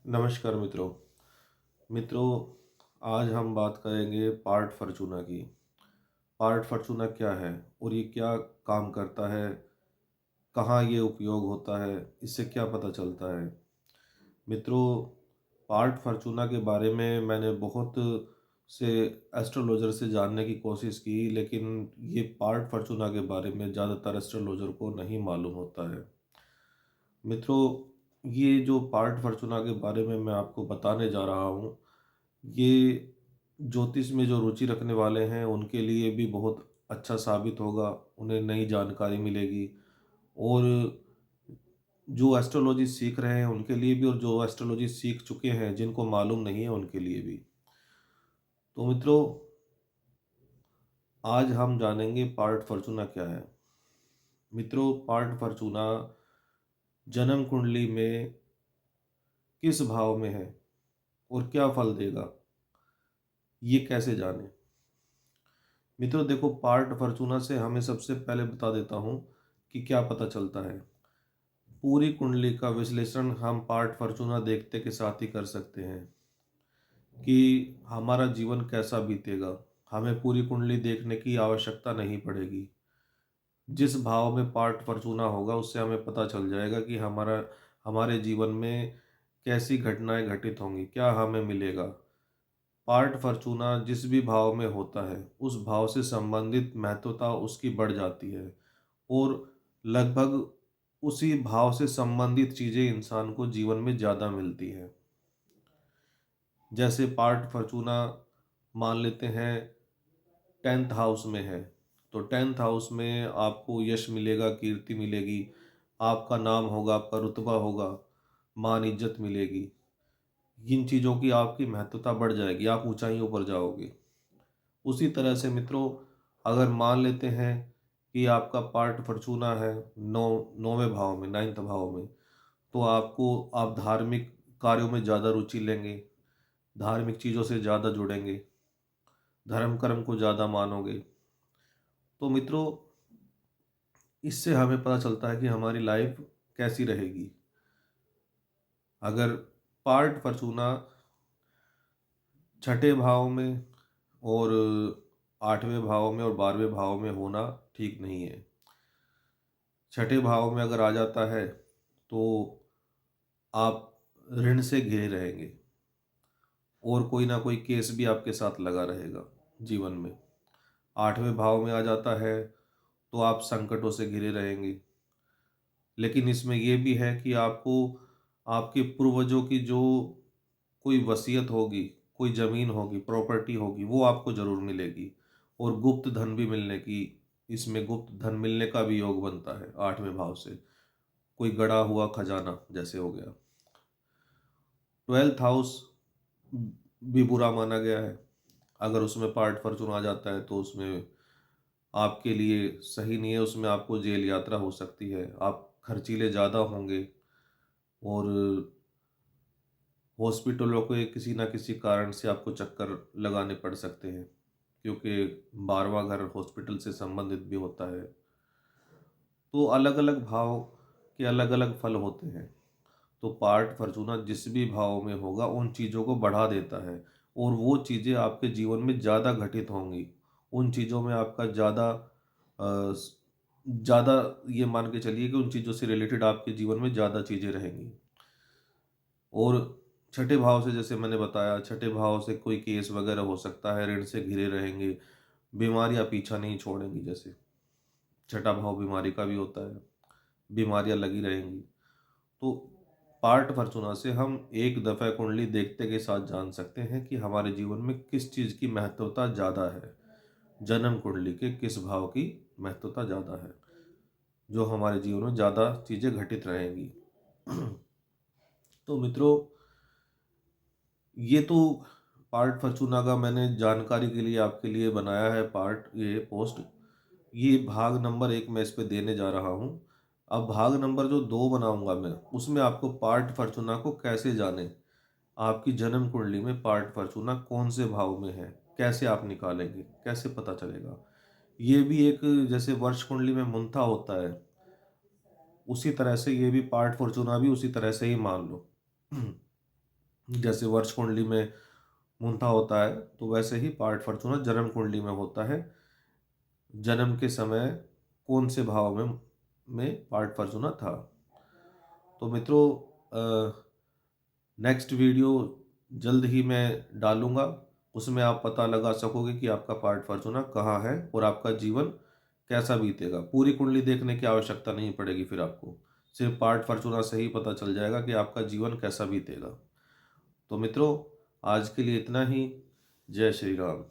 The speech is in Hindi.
नमस्कार मित्रों। मित्रों, आज हम बात करेंगे पार्ट फॉर्चूना की। पार्ट फॉर्चूना क्या है और ये क्या काम करता है, कहाँ ये उपयोग होता है, इससे क्या पता चलता है। मित्रों, पार्ट फॉर्चूना के बारे में मैंने बहुत से एस्ट्रोलॉजर से जानने की कोशिश की, लेकिन ये पार्ट फॉर्चूना के बारे में ज़्यादातर एस्ट्रोलॉजर को नहीं मालूम होता है। मित्रों, ये जो पार्ट फॉर्चूना के बारे में मैं आपको बताने जा रहा हूँ, ये ज्योतिष में जो रुचि रखने वाले हैं उनके लिए भी बहुत अच्छा साबित होगा। उन्हें नई जानकारी मिलेगी और जो एस्ट्रोलॉजी सीख रहे हैं उनके लिए भी, और जो एस्ट्रोलॉजी सीख चुके हैं जिनको मालूम नहीं है उनके लिए भी। तो मित्रों, आज हम जानेंगे पार्ट फॉर्चूना क्या है। मित्रों, पार्ट फॉर्चूना जन्म कुंडली में किस भाव में है और क्या फल देगा, ये कैसे जाने। मित्रों देखो, पार्ट फॉर्चूना से हमें सबसे पहले बता देता हूँ कि क्या पता चलता है। पूरी कुंडली का विश्लेषण हम पार्ट फॉर्चूना देखते के साथ ही कर सकते हैं कि हमारा जीवन कैसा बीतेगा। हमें पूरी कुंडली देखने की आवश्यकता नहीं पड़ेगी। जिस भाव में पार्ट फॉर्चूना होगा उससे हमें पता चल जाएगा कि हमारे जीवन में कैसी घटनाएं घटित होंगी, क्या हमें मिलेगा। पार्ट फॉर्चूना जिस भी भाव में होता है उस भाव से संबंधित महत्वता उसकी बढ़ जाती है और लगभग उसी भाव से संबंधित चीज़ें इंसान को जीवन में ज़्यादा मिलती हैं। जैसे पार्ट फॉर्चूना मान लेते हैं 10th हाउस में है, तो 10th हाउस में आपको यश मिलेगा, कीर्ति मिलेगी, आपका नाम होगा, आपका रुतबा होगा, मान इज्जत मिलेगी। इन चीज़ों की आपकी महत्वता बढ़ जाएगी, आप ऊंचाइयों पर जाओगे। उसी तरह से मित्रों, अगर मान लेते हैं कि आपका पार्ट फॉर्चूना है 9वें भाव में, 9th भाव में, तो आप धार्मिक कार्यों में ज़्यादा रुचि लेंगे, धार्मिक चीज़ों से ज़्यादा जुड़ेंगे, धर्म कर्म को ज़्यादा मानोगे। तो मित्रों, इससे हमें पता चलता है कि हमारी लाइफ कैसी रहेगी। अगर पार्ट फॉर्चूना छठे भाव में और 8वें भाव में और 12वें भाव में होना ठीक नहीं है। छठे भाव में अगर आ जाता है तो आप ऋण से घिरे रहेंगे और कोई ना कोई केस भी आपके साथ लगा रहेगा जीवन में। 8वें भाव में आ जाता है तो आप संकटों से घिरे रहेंगे। लेकिन इसमें यह भी है कि आपको आपके पूर्वजों की जो कोई वसीयत होगी, कोई ज़मीन होगी, प्रॉपर्टी होगी, वो आपको ज़रूर मिलेगी और गुप्त धन भी मिलने की, इसमें गुप्त धन मिलने का भी योग बनता है 8वें भाव से। कोई गड़ा हुआ खजाना जैसे हो गया। 12th हाउस भी बुरा माना गया है। अगर उसमें पार्ट फॉर्चून आ जाता है तो उसमें आपके लिए सही नहीं है, उसमें आपको जेल यात्रा हो सकती है, आप खर्चीले ज़्यादा होंगे और हॉस्पिटलों के किसी ना किसी कारण से आपको चक्कर लगाने पड़ सकते हैं, क्योंकि 12वां घर हॉस्पिटल से संबंधित भी होता है। तो अलग अलग भाव के अलग अलग फल होते हैं। तो पार्ट फॉर्चूना जिस भी भाव में होगा उन चीज़ों को बढ़ा देता है और वो चीज़ें आपके जीवन में ज़्यादा घटित होंगी। उन चीज़ों में आपका ज़्यादा, ये मान के चलिए कि उन चीज़ों से रिलेटेड आपके जीवन में ज़्यादा चीज़ें रहेंगी। और छठे भाव से, जैसे मैंने बताया, छठे भाव से कोई केस वगैरह हो सकता है, ऋण से घिरे रहेंगे, बीमारियां पीछा नहीं छोड़ेंगी। जैसे छठा भाव बीमारी का भी होता है, बीमारियां लगी रहेंगी। तो पार्ट फॉर्चूना से हम एक दफ़ा कुंडली देखते के साथ जान सकते हैं कि हमारे जीवन में किस चीज़ की महत्वता ज़्यादा है, जन्म कुंडली के किस भाव की महत्वता ज़्यादा है, जो हमारे जीवन में ज़्यादा चीज़ें घटित रहेंगी। तो मित्रों, ये तो पार्ट फॉर्चूना का मैंने जानकारी के लिए आपके लिए बनाया है पार्ट, ये पोस्ट। ये भाग नंबर 1 मैं इस पे देने जा रहा हूँ। अब भाग नंबर जो 2 बनाऊंगा मैं, उसमें आपको पार्ट फॉर्चूना को कैसे जाने, आपकी जन्म कुंडली में पार्ट फॉर्चूना कौन से भाव में है, कैसे आप निकालेंगे, कैसे पता चलेगा। ये भी एक, जैसे वर्ष कुंडली में मुंथा होता है, उसी तरह से ये भी पार्ट फॉर्चूना भी उसी तरह से ही मान लो। जैसे वर्ष कुंडली में मुंथा होता है, तो वैसे ही पार्ट फॉर्चूना जन्म कुंडली में होता है। जन्म के समय कौन से भाव में पार्ट फॉर्चूना था। तो मित्रों, नेक्स्ट वीडियो जल्द ही मैं डालूंगा, उसमें आप पता लगा सकोगे कि आपका पार्ट फॉर्चूना कहाँ है और आपका जीवन कैसा बीतेगा। पूरी कुंडली देखने की आवश्यकता नहीं पड़ेगी, फिर आपको सिर्फ पार्ट फॉर्चूना से ही पता चल जाएगा कि आपका जीवन कैसा बीतेगा। तो मित्रों, आज के लिए इतना ही। जय श्री राम।